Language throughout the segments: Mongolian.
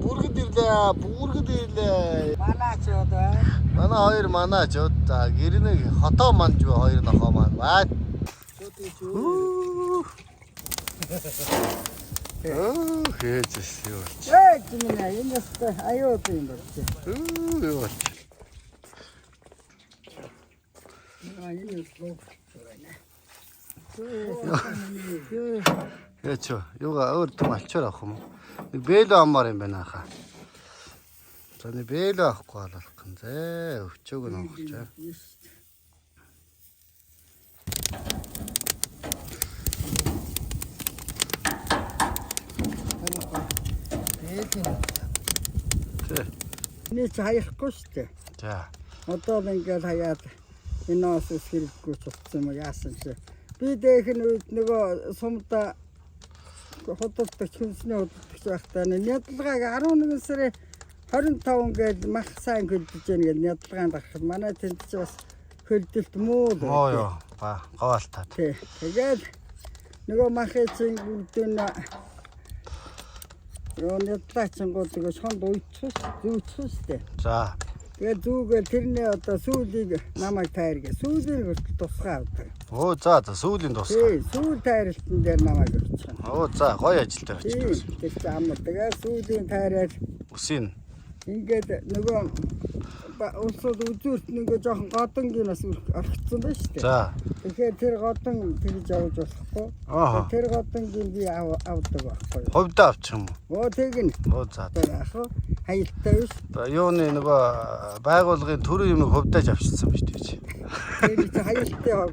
Бүргэд ирлээ. Бүргэд ирлээ. Манаач одоо. Манай хоёр манаач. За гэрнэг хотоо манд бай хоёр нохоо маань. Баа. Хээжс юу. Минь энэ аюу юм байна. Юу. Яачаа юугаа өөр том алчаар авах юм уу? Нэг бэло аммаар юм байна хаа. За нэг бэло авахгүй болох юм зэ. Өвчөөг нь авах чаа. Нэг хаяхгүй шүү дээ. За. Одоо ингээд хаяад энэ ус хэрэггүй цуцсан юм яасан чи. Би дээх нь үед нөгөө сумда хотолтой хүнсний хөдөлгч байхдаа нядлагааг 11 сарын 25 гээд мах сайн хөлдөж яана гэж нядлагаанд гарахад манай тэнд чи бас хөлдөлт муу. Оо ёо. Ба говаалтаа. Тэгээд нөгөө махын чинь бүгдэн ёо нядлаачингууд тэгээ шонд зүүцс дээ. За. Тэгээд зүүгээл тэрний одоо сүүлийг намайг тайргээ. Сүүлийн хүртэл тусгаа авдаг. Оо за сүүлийн тусгаа. Тий, сүүл тайралтан дээр намайг өгчих. Оо за гоё ажил дээр очиж. Тэр чинь тэгээд сүүлийн тайраад үсийн. ингээд нөгөө улсууд үзүүрт нөгөө жоохон годонгийнаас орхицсан байна шүү дээ. За. Тэгэхээр тэр годон тэгж авч болохгүй. Тэр годонгийн би авдаг байхгүй. Ховдоо авчих юм уу? Оо тэгнь. Оо за. Яг хаялттай биш. Юуны нөгөө байгууллагын төрийн юм ховдоож авчихсан ба шүү дээ. Тэр чинь хаялттай хог.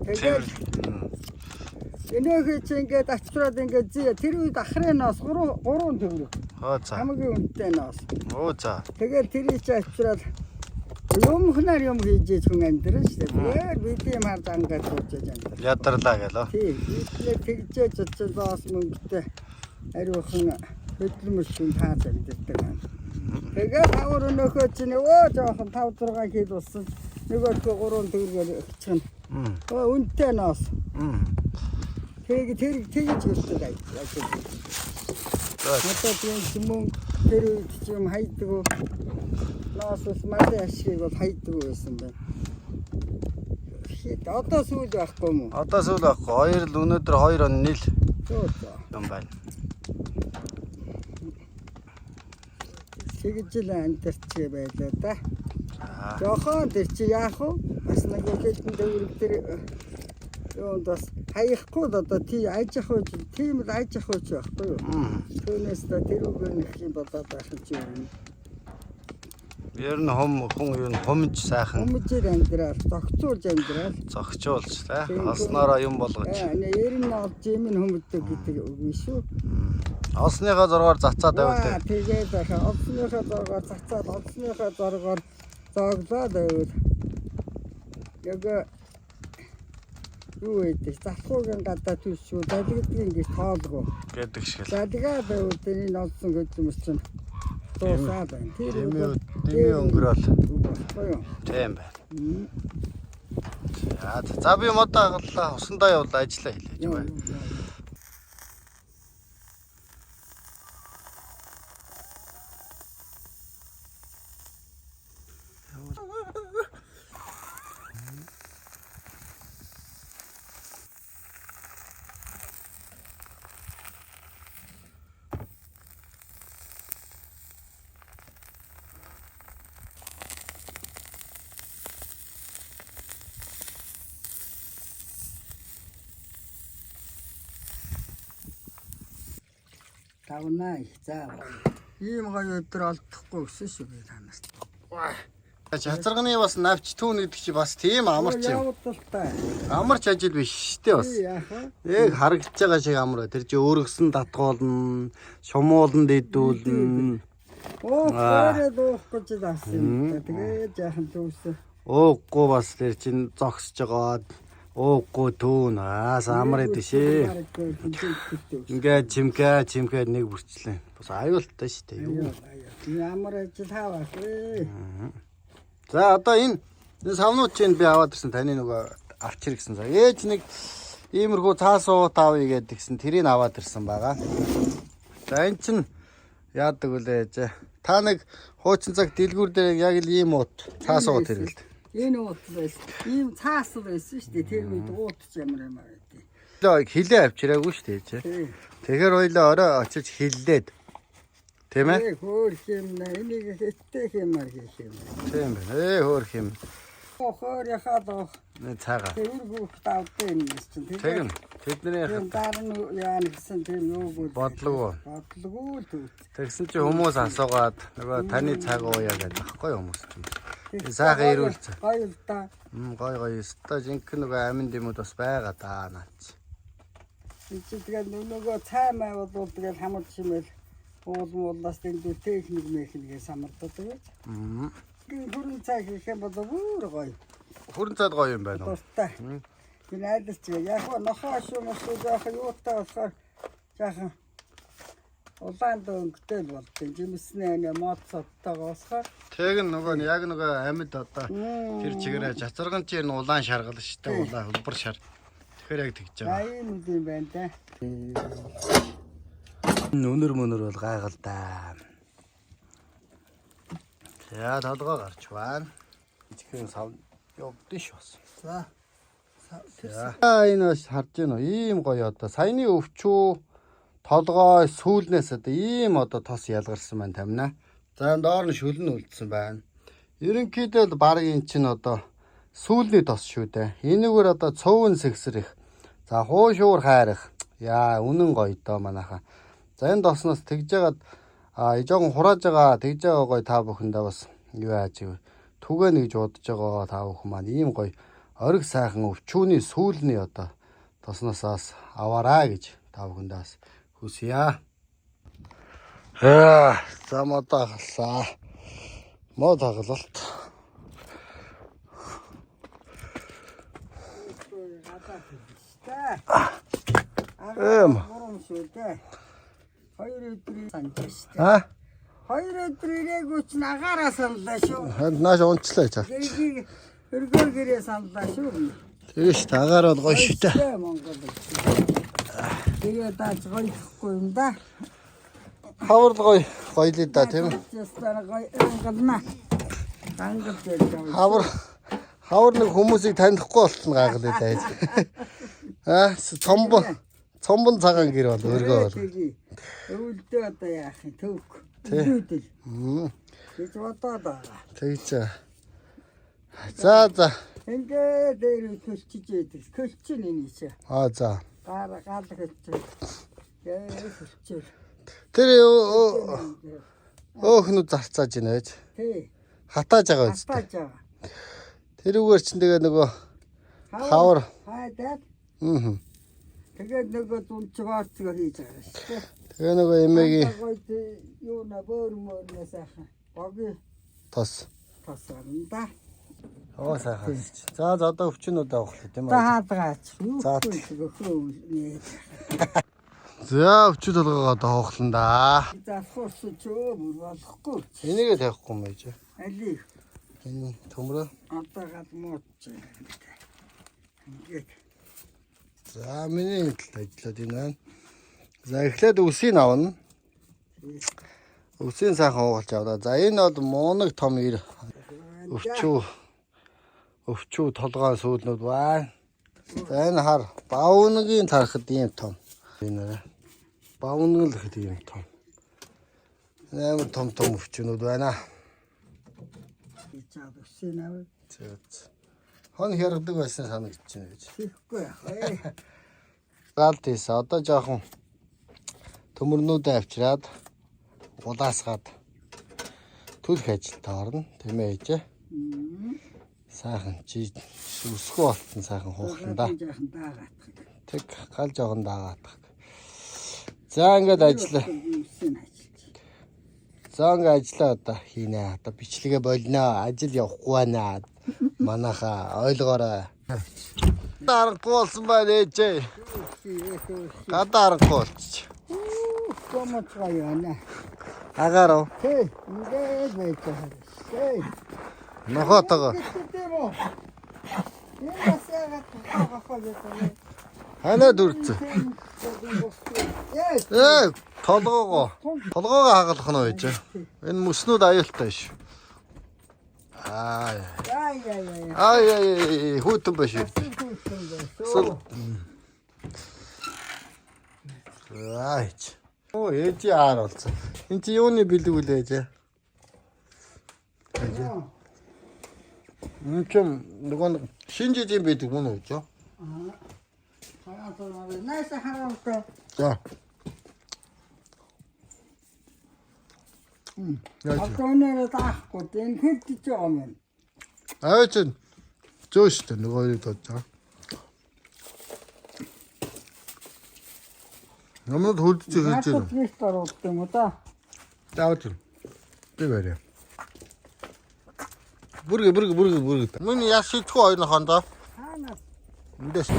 Тэгээд энэхээ чинь ингээд ачраад ингээд тэр үед ахрынаас 3 төгрөг. Оо за. Хамгийн үнэтэй нос. Оо за. Тэгээд тэрийг чи ачраад юм хнаар юм хийж хүн амьдрал шүү дээ. Тэгээд бид юм харж ангаад дуучиж амьдрал. Ядарлаа гэлөө. Тий, бид тэгжээж очилоос мөнгөтэй ариухан хөдөлмөр шин таад амьддаг байна. Тэгээд хавар өнөөхөө чинь өө жоохон 5-6 кг болсон. Нөгөөдгөө 3 төгрөгөөр өгчих нь. Үнэтэй нос. Тэгээд тэгж хэлдэг ажил. Одоо тийм мөнгө тэр үед юм хайдаг уу? Наасаас мали ашиг бол хайдаг байсан байна. Одоо сүүл байхгүй юм уу? Одоо сүүл байхгүй. Хоёр л өнөөдөр 2 он нийл юм байна. Тэгж л амьдэрчээ байлаа да. Жохон тэр чи яах вэ? Бас нэг хэдэн төгрөг тэр юунд бас хаяхгүй л одоо тий аж ахуй тийм л аж ахуй ч байхгүй юу? Түүнээс та тэр үгээр нэг юм болоод байх юм чи юм. Ер нь хүн юу н хомж сайхан. Хомжээр амьдрал, зогцуулж амьдрал. Зогчуулж та. Олсноороо юм болгож. Ер нь олж юм хомждог гэдэг үг юм шүү. Олсныхаа зургаар зацаад байвал. Тэгээд олсныхаа зургаар зацаад олсныхаа зургаар зоглоод байвал. Яг юу гэдэг залхуугийн гадаа түлшүү залгидгийн гэж тоолгоо гэдэг шиг л. залгаа байвал тэрийг олсон хөдөлмөр чинь дуусаад байна. Дими өнгөрөөл. Тийм байна. За би модоо агаллаа усандаа явуулаа ажиллаа хэлээ бай. Тавнаа за. Ийм гоё өдөр олдохгүй өсөн шүү би танаас. Чацарганы бас навч түүн гэдэг чи бас тийм амарч юм. Явуулталтай. Амарч ажил биш тий бас. Яг харагдаж байгаа шиг амар. Тэр чи өөргөсөн татгуулна, шумуулна дэдүүлнэ. Өөрөө дуухгүй ч таасан. Тэгээд яахан төвсөн. Ууггүй бас тэр чин зогсож байгаад ууггүй түүн амар эд шээ. Ингээд чимгээ нэг бүрчлээ. Бас аюултай шүү дээ. Юу. Ямар ажил хаваа. За одоо энэ савнууд чинь би аваад ирсэн таны нөгөө авчир гэсэн. За ээж нэг иймэрхүү цаас уут авъя гэдгсэн тэрийг аваад ирсэн байгаа. За энэ чинь Яадаг үлээж. Та нэг хуучин цаг дэлгүүр дээр яг л ийм уут цаас ууд хэрэлд. Энэ уут байсан. Ийм цаас байсан шүү дээ. Тэр үед уут ямар юм аа гэдэг. Лөө хилээ авчираагүй шүү дээ. Тэгэхээр хоёлоо орой очиж хиллээд. Тийм ээ? Хөөх юм нэ. Энийг хэттэй хэмээр хийх юм. Тийм ээ. Хөөх юм. Хоор яхаа Цаагаа. тэргүүх тавтай юм чинь. Тэгнь. Тэдний дараа нь яана гэсэн тийм юугүй. бодлого. Бодлого л. Тэгсэн чи хүмүүс асуугаад нөгөө таны цаг ууя гэдэг баггүй хүмүүс чинь. Сайхан ирүүлцээ. Гоё л да. Гой өстой жинхэнэ нөгөө амин дэмүүд бас байгаа даа наач. Тэгээд нөгөө цай маяг бол тэгээд хамт чимэл уулмуулаас дэндүү техник мехникээс хамаардаг гэж. Хүрэн цай хийх юм бол бүр гоё. Хүрэн цайд гоё юм байна уу? Тустай. Энэ айдас чи яг нохоо шумс яах юутай болохоор жаахан улаан дөнгөтэй болтой. Жимснээ моцоттойгоосхоор Тэг нөгөө яг нөгөө амьд одоо тэр чигээрээ жацарган чинь улаан шаргал штэ улаан хөлбөр шар. Тэгэхээр яг тэгж байгаа. аян юм байна да. Өнөр мөнөр бол гайхал да. За толгой гарч байна. Итгэн сав явдсан ш бас. За. Энэ бас харж байна уу? Ийм гоё одоо саяны өвчүү толгой сүүлнээс одоо ийм одоо тос ялгарсан байна тамина. За доор нь шүлэн үлдсэн байна. Ерөнхийдөө л баг эн чинь одоо сүүлний тос шүү дээ. Энэгээр одоо цөөн сэгсрэх. За хуушуур хайрах. Яа үнэн гоё доо манайха. За энэ тосноос тэгж жагаад жоохон хурааж байгаа тэгж байгаа гоё та бүхэндээ бас юу яаж ив. Түгэ нэгж удаж байгаа та бүхэн маань ийм гоё ориг сайхан өвчүүний сүүлний одоо тосноосаас аваарай гэж та бүхэндээ бас хүсье. За модоо халсаа. Мод хаглалт. Гурван шүдэ. Хоёр өдрийн санджаа. Хоёр өдрийг үуч нагаараа санлаа шүү. Нааш унчлаа чаа. Өргөр гэрээ санлаа шүү. Тэгэж тагаар бол гоё шүү дээ. Гэрээ даач гоёхгүй юм да. Хавар гоё л да тийм ээ. Хавар нэг хүмүүсийг танихгүй болтон гайхал л да. Цомбон цагаан гэр бол өргөө. Өвөлдөө одоо яах юм төвк. Өвөлдөл. Гэж бодоод байгаа. Тэгж. За. Ингээ дээр төлчиж яадаг. Төлчин энэ чи. За. Гал хэлчих. Төлчил. Тэр өөхнүүд зарцааж байна байж. Тий. Хатааж байгаа үст. Хатааж байгаа. Тэрүүгээр чинь тэгээ нөгөө хавар. Хайдаад. Тэгээд нөгөө дүнчгаарцгаа хийж байгаа шүү дээ. Тэгээ нөгөө эмээгийн юу на бөөрмөрнөөс ахаа. Боги тос. Тосонда. Сайхан. За одоо өвчнүүд авах тийм үү? Таадгаач. За. Гөхөө. За өвчүүд толгоогоо доохлон да. За форс чөө бүр болохгүй. Энийгээ тавихгүй юм байж. Али. Энэ төмрөө. Одоо гал мууч. Ингээд. За миний талд ажиллаад байна. За эхлээд үсийг авна. Үсийн сайхан уугалж авлаа. За энэ бол муунаг том ир өвчүү толгой сүүлнүүд байна. За энэ хар бавныгийн тарахад ийм том. Энэ бавнаг л гэхэд ийм том. Амар том өвчнүүд байна. За үсийн аваа. Хон хэрэгдэг байсан санагдаж байна гэж. Хийхгүй яах. Галт ийс одоо жоохон төмөрнүүдээ авчираад улаасгаад төлөх ажилд орно тийм ээ ээж. Сайхан чи өсгөө болтон сайхан хуухлан да. Тэг гал жоохон даагаадах. За ингээд ажиллаа. За ингээд ажиллаа одоо хийнэ. Одоо бичлэгээ болно. Ажил явахгүй байна. Манайха ойлгоорой. Дарахгүй болсон байна ээжээ. Гадаарахгүй болчих. Комочгаа яана. Агаарав. Хей, ингээд байцаа. Хей. Нохотого. Ханаа дүрцэн. Толгоогоо хагалах нь байж. Энэ мөснүүд аюултай ш. Ай хүүтэн биш. Right. Оо ээж яар болсон. Энд чи юуны бэлэг үлээж. Үнэхээр нөгөө шинжижийн бэлэг мөн үү? Найса хараатай. За. Атоноо таахгүй энэ хөлдөж байгаа юм. Аа чи зөөштэй нөгөө юу тоо. Намайг хөлдөж хэлж байна. Гэрт ороод юм уу та? Заавал. Би барай. Бүргэ. Миний яаш шийдэхгүй ойрнохоо доо. Хаана? Эндээс.